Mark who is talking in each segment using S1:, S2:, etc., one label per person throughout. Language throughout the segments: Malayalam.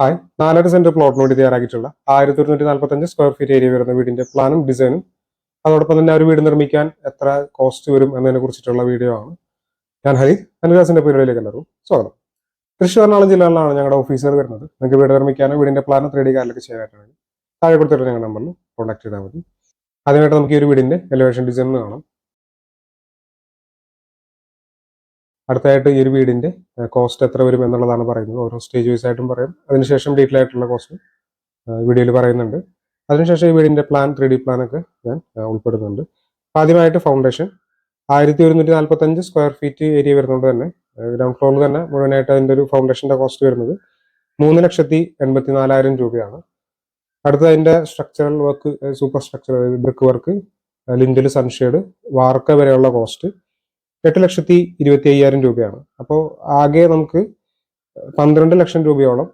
S1: ഹായ്, 4.5 സെന്റ് പ്ലോട്ടിന് വേണ്ടി തയ്യാറാക്കിയിട്ടുള്ള 1145 സ്ക്വയർ ഫീറ്റ് ഏരിയ വരുന്ന വീടിന്റെ പ്ലാനും ഡിസൈനും അതോടൊപ്പം തന്നെ ഒരു വീട് നിർമ്മിക്കാൻ എത്ര കോസ്റ്റ് വരും എന്നതിനെ കുറിച്ചിട്ടുള്ള വീഡിയോ ആണ്. ഞാൻ ഹരീത്, അനുരാസിന്റെ പരിപാടിയിലേക്ക് എല്ലാവരും സ്വാഗതം. തൃശ്ശൂർ എറണാകുളം ജില്ലകളിലാണ് ഞങ്ങളുടെ ഓഫീസുകൾ വരുന്നത്. നിങ്ങൾക്ക് വീട് നിർമ്മിക്കാനോ വീടിന്റെ പ്ലാനും 3D കാർഡിലേക്ക് ചെയ്യാനായിട്ടാണ് താഴെ കൊടുത്തിട്ട് ഞങ്ങളുടെ നമ്പറിൽ കോൺടാക്ട് ചെയ്താൽ മതി. അതിനായിട്ട് നമുക്ക് ഈ ഒരു വീടിന്റെ എലിവേഷൻ ഡിസൈൻ കാണാം. അടുത്തായിട്ട് ഈ ഒരു വീടിന്റെ കോസ്റ്റ് എത്ര വരും എന്നുള്ളതാണ് പറയുന്നത്. ഓരോ സ്റ്റേജ് വൈസ് ആയിട്ടും പറയാം. അതിനുശേഷം ഡീറ്റെയിൽ ആയിട്ടുള്ള കോസ്റ്റ് വീഡിയോയിൽ പറയുന്നുണ്ട്. അതിനുശേഷം ഈ വീടിന്റെ പ്ലാൻ 3D പ്ലാൻ ഒക്കെ ഞാൻ ഉൾപ്പെടുന്നുണ്ട്. ആദ്യമായിട്ട് ഫൗണ്ടേഷൻ 1145 സ്ക്വയർ ഫീറ്റ് ഏരിയ വരുന്നത് തന്നെ ഗ്രൗണ്ട് ഫ്ലോറിൽ തന്നെ മുഴുവനായിട്ട് അതിന്റെ ഒരു ഫൗണ്ടേഷന്റെ കോസ്റ്റ് വരുന്നത് 3,84,000 രൂപയാണ്. അടുത്ത അതിന്റെ structural work, super structure, brick work, lintel, sunshade, വാർക്ക വരെയുള്ള കോസ്റ്റ് 8,25,000 രൂപയാണ്. അപ്പോൾ ആകെ നമുക്ക് 12 ലക്ഷം രൂപയോളം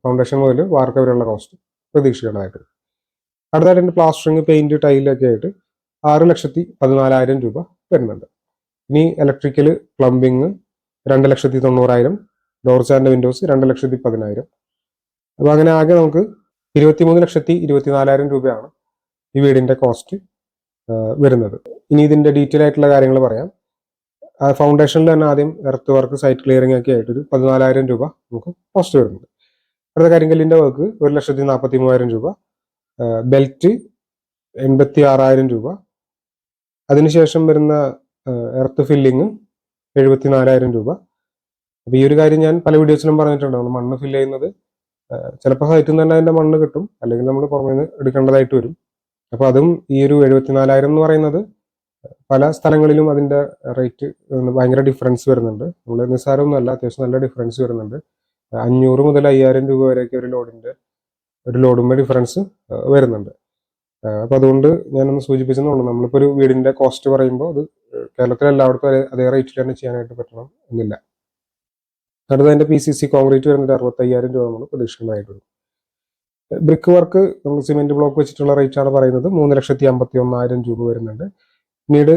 S1: ഫൗണ്ടേഷൻ മുതൽ വാർക്ക വരെയുള്ള കോസ്റ്റ് പ്രതീക്ഷിക്കേണ്ടതായിട്ട്. അടുത്തായിട്ട് പ്ലാസ്റ്ററിങ്, പെയിന്റ്, ടൈലൊക്കെ ആയിട്ട് 6,14,000 രൂപ വരുന്നുണ്ട്. ഇനി electrical, plumbing 2,90,000, doors and windows 2,10,000. അപ്പോൾ അങ്ങനെ ആകെ നമുക്ക് 23,24,000 രൂപയാണ് ഈ വീടിന്റെ കോസ്റ്റ് വരുന്നത്. ഇനി ഇതിന്റെ ഡീറ്റെയിൽ ആയിട്ടുള്ള കാര്യങ്ങൾ പറയാം. ഫൗണ്ടേഷനിൽ തന്നെ ആദ്യം എർത്ത് വർക്ക്, സൈറ്റ് ക്ലിയറിംഗ് ഒക്കെ ആയിട്ട് ഒരു 14,000 രൂപ നമുക്ക് കോസ്റ്റ് വരുന്നുണ്ട്. അടുത്ത കരിങ്കല്ലിന്റെ വർക്ക് 1,43,000 രൂപ, ബെൽറ്റ് 86,000 രൂപ. അതിനുശേഷം വരുന്ന എർത്ത് ഫില്ലിങ് 74,000 രൂപ. അപ്പൊ ഈ ഒരു കാര്യം ഞാൻ പല വീഡിയോസിലും പറഞ്ഞിട്ടുണ്ട്. മണ്ണ് ഫില്ല് ചെയ്യുന്നത് ചിലപ്പോൾ സൈറ്റിൽ നിന്ന് തന്നെ അതിന്റെ മണ്ണ് കിട്ടും, അല്ലെങ്കിൽ നമ്മൾ പുറമേ നിന്ന് എടുക്കേണ്ടതായിട്ട് വരും. അപ്പൊ അതും ഈ ഒരു 74,000 എന്ന് പറയുന്നത് പല സ്ഥലങ്ങളിലും അതിന്റെ റേറ്റ് ഭയങ്കര ഡിഫറൻസ് വരുന്നുണ്ട്. നമ്മൾ നിസ്സാരമൊന്നുമല്ല, അത്യാവശ്യം നല്ല ഡിഫറൻസ് വരുന്നുണ്ട്. 500 മുതൽ 5,000 രൂപ വരെയൊക്കെ ഒരു ലോഡുമ്പോൾ ഡിഫറൻസ് വരുന്നുണ്ട്. അപ്പൊ അതുകൊണ്ട് ഞാനൊന്ന് സൂചിപ്പിച്ചെന്നുള്ളൂ. നമ്മളിപ്പോൾ ഒരു വീടിന്റെ കോസ്റ്റ് പറയുമ്പോൾ അത് കേരളത്തിൽ എല്ലായിടത്തും അതേ റേറ്റിൽ തന്നെ ചെയ്യാനായിട്ട് പറ്റണം എന്നില്ല. അടുത്ത അതിന്റെ PCC കോൺക്രീറ്റ് വരുന്നത് 65,000 രൂപ നമ്മൾ പ്രതീക്ഷിക്കുന്നതായിട്ട് വരും. ബ്രിക്ക് വർക്ക് നമ്മൾ സിമെന്റ് ബ്ലോക്ക് വെച്ചിട്ടുള്ള റേറ്റ് ആണ് പറയുന്നത്. 3,51,000 രൂപ വരുന്നുണ്ട്. പിന്നീട്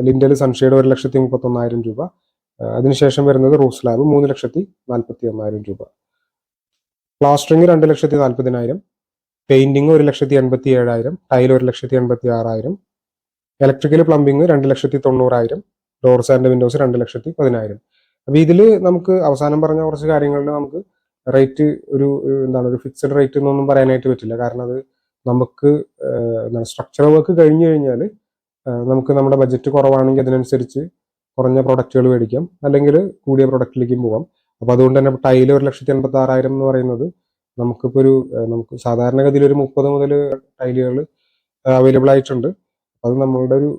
S1: ലിൻഡൽ, സൺഷെയ്ഡ് 1,31,000 രൂപ. അതിനുശേഷം വരുന്നത് റൂഫ് സ്ലാബ് 3,41,000 രൂപ. Plastering 2,40,000, painting 1,87,000, tile 1,86,000, electrical, plumbing 2,90,000, doors and windows 2,10,000. അപ്പൊ ഇതിൽ നമുക്ക് അവസാനം പറഞ്ഞ കുറച്ച് കാര്യങ്ങളിൽ നമുക്ക് റേറ്റ് ഒരു ഫിക്സഡ് റേറ്റ് എന്നൊന്നും പറയാനായിട്ട് പറ്റില്ല. കാരണം അത് നമുക്ക് സ്ട്രക്ചർ വർക്ക് കഴിഞ്ഞു കഴിഞ്ഞാൽ നമുക്ക് നമ്മുടെ ബഡ്ജറ്റ് കുറവാണെങ്കിൽ അതിനനുസരിച്ച് കുറഞ്ഞ പ്രൊഡക്റ്റുകൾ മേടിക്കാം, അല്ലെങ്കിൽ കൂടിയ പ്രൊഡക്റ്റിലേക്കും പോകാം. അപ്പൊ അതുകൊണ്ട് തന്നെ ടൈല് 1,86,000 എന്ന് പറയുന്നത് നമുക്ക് സാധാരണഗതിയിൽ ഒരു 30 മുതൽ ടൈലുകൾ അവൈലബിൾ ആയിട്ടുണ്ട്. അത് നമ്മളുടെ ഒരു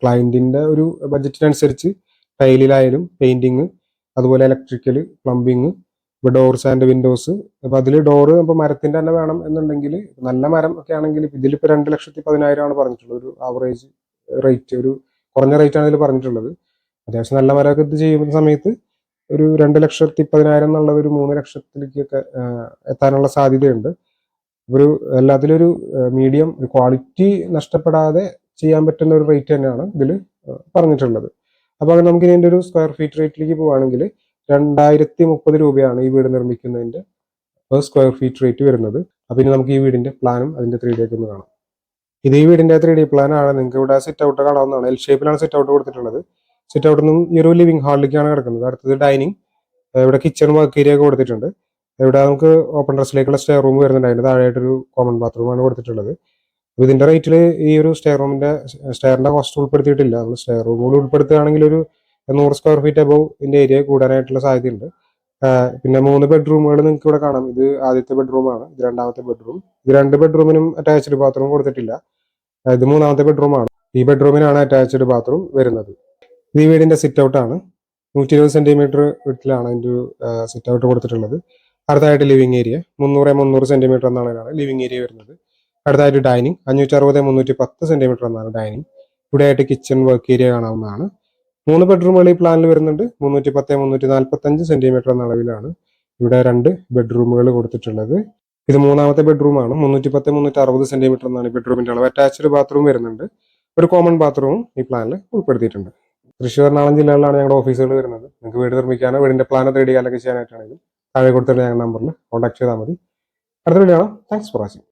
S1: ക്ലയന്റിന്റെ ഒരു ബഡ്ജറ്റിനനുസരിച്ച് ടൈലിലായാലും പെയിന്റിങ്, അതുപോലെ electrical, plumbing, doors and Windows. അപ്പൊ അതിൽ ഡോറ് ഇപ്പൊ മരത്തിന്റെ തന്നെ വേണം എന്നുണ്ടെങ്കിൽ, നല്ല മരം ഒക്കെ ആണെങ്കിൽ ഇതിലിപ്പോ 2,10,000 ആണ് പറഞ്ഞിട്ടുള്ളത്. ഒരു ആവറേജ് റേറ്റ്, ഒരു കുറഞ്ഞ റേറ്റ് ആണ് ഇതിൽ പറഞ്ഞിട്ടുള്ളത്. അത്യാവശ്യം നല്ല മരമൊക്കെ ഇത് ചെയ്യുന്ന സമയത്ത് ഒരു 2,10,000 എന്നുള്ളത് ഒരു 3 ലക്ഷത്തിലേക്കൊക്കെ എത്താനുള്ള സാധ്യതയുണ്ട്. എല്ലാത്തിലും ഒരു മീഡിയം ക്വാളിറ്റി നഷ്ടപ്പെടാതെ ചെയ്യാൻ പറ്റുന്ന ഒരു റേറ്റ് തന്നെയാണ് ഇതിൽ പറഞ്ഞിട്ടുള്ളത്. അപ്പൊ നമുക്ക് ഇതിന്റെ ഒരു സ്ക്വയർ ഫീറ്റ് റേറ്റിലേക്ക് പോവുകയാണെങ്കിൽ 2,030 രൂപയാണ് ഈ വീട് നിർമ്മിക്കുന്നതിന്റെ പെർ സ്ക്വയർ ഫീറ്റ് റേറ്റ് വരുന്നത്. അപ്പൊ ഇനി നമുക്ക് ഈ വീടിന്റെ പ്ലാനും അതിന്റെ 3D ഒക്കെ ഒന്ന് കാണാം. ഇത് ഈ വീടിന്റെ 3D പ്ലാൻ ആണ്. നിങ്ങൾക്ക് ഇവിടെ സിറ്റ് ഔട്ട് കാണാവുന്നതാണ്. എൽ ഷേപ്പിലാണ് സിറ്റ് ഔട്ട് കൊടുത്തിട്ടുള്ളത്. സിറ്റ് ഔട്ടിൽ നിന്നും ഈ ഒരു ലിവിംഗ് ഹാളിലേക്കാണ് കിടക്കുന്നത്. അടുത്തത് ഡൈനിങ്, ഇവിടെ കിച്ചൺ വർക്ക് ഏരിയ ഒക്കെ കൊടുത്തിട്ടുണ്ട്. ഇവിടെ നമുക്ക് ഓപ്പൺ ഡ്രസ്സിലേക്കുള്ള സ്റ്റെയർ റൂം വരുന്നുണ്ട്. അതിന്റെ താഴെയായിട്ടൊരു കോമൺ ബാത്റൂമാണ് കൊടുത്തിട്ടുള്ളത്. അപ്പൊ ഇതിന്റെ റേറ്റിൽ ഈ ഒരു സ്റ്റെയറിന്റെ കോസ്റ്റ് ഉൾപ്പെടുത്തിയിട്ടില്ല. നമ്മൾ സ്റ്റെയർ റൂം കൂടി ഉൾപ്പെടുത്തുകയാണെങ്കിൽ ഒരു 100 സ്ക്വയർ ഫീറ്റ് അബവ് ഇതിന്റെ ഏരിയ കൂടാനായിട്ടുള്ള സാധ്യതയുണ്ട്. പിന്നെ 3 ബെഡ്റൂമുകൾ നിങ്ങൾക്ക് ഇവിടെ കാണാം. ഇത് ആദ്യത്തെ ബെഡ്റൂമാണ്, ഇത് രണ്ടാമത്തെ ബെഡ്റൂം. ഇത് 2 ബെഡ്റൂമിനും അറ്റാച്ച്ഡ് ബാത്റൂം കൊടുത്തിട്ടില്ല. ഇത് 3ാമത്തെ ബെഡ്റൂമാണ്. ഈ ബെഡ്റൂമിനാണ് അറ്റാച്ച്ഡ് ബാത്റൂം വരുന്നത്. ഇത് ഈ വീടിന്റെ സിറ്റ് ഔട്ട് ആണ്. 120 സെന്റിമീറ്റർ വിട്ടിലാണ് അതിന്റെ സിറ്റ് ഔട്ട് കൊടുത്തിട്ടുള്ളത്. അടുത്തായിട്ട് ലിവിംഗ് ഏരിയ 300 സെന്റിമീറ്റർ എന്നാണ് ലിവിംഗ് ഏരിയ വരുന്നത്. അടുത്തായിട്ട് ഡൈനിങ് 560-310 സെന്റിമീറ്റർ എന്നാണ് ഡൈനിങ്. ഇവിടെ ആയിട്ട് കിച്ചൺ വർക്ക് ഏരിയ കാണാവുന്നതാണ്. 3 ബെഡ്റൂമുകൾ ഈ പ്ലാനിൽ വരുന്നുണ്ട്. 310-345 സെന്റിമീറ്റർ എന്ന അളവിലാണ് ഇവിടെ 2 ബെഡ്റൂമുകൾ കൊടുത്തിട്ടുള്ളത്. ഇത് 3ാമത്തെ ബെഡ്റൂമാണ്. 310-360 സെന്റിമീറ്റർ എന്നാണ് ഈ ബെഡ്റൂമിന്റെ അളവ്. അറ്റാച്ച്ഡ് ബാത്റൂം വരുന്നുണ്ട്. ഒരു കോമൺ ബാത്റൂമും ഈ പ്ലാനിൽ ഉൾപ്പെടുത്തിയിട്ടുണ്ട്. തൃശ്ശൂർ, എറണാകുളം ജില്ലകളിലാണ് ഞങ്ങളുടെ ഓഫീസുകൾ വരുന്നത്. നിങ്ങൾക്ക് വീട് നിർമ്മിക്കാനോ വീടിന്റെ പ്ലാനോ 3D കാലൊക്കെ ചെയ്യാനായിട്ടാണെങ്കിൽ താഴെ കൊടുത്തിട്ട് ഞങ്ങളുടെ നമ്പറിൽ കോൺടാക്ട് ചെയ്താൽ മതി. അടുത്ത വീഡിയോ കാണാം. Thanks for watching.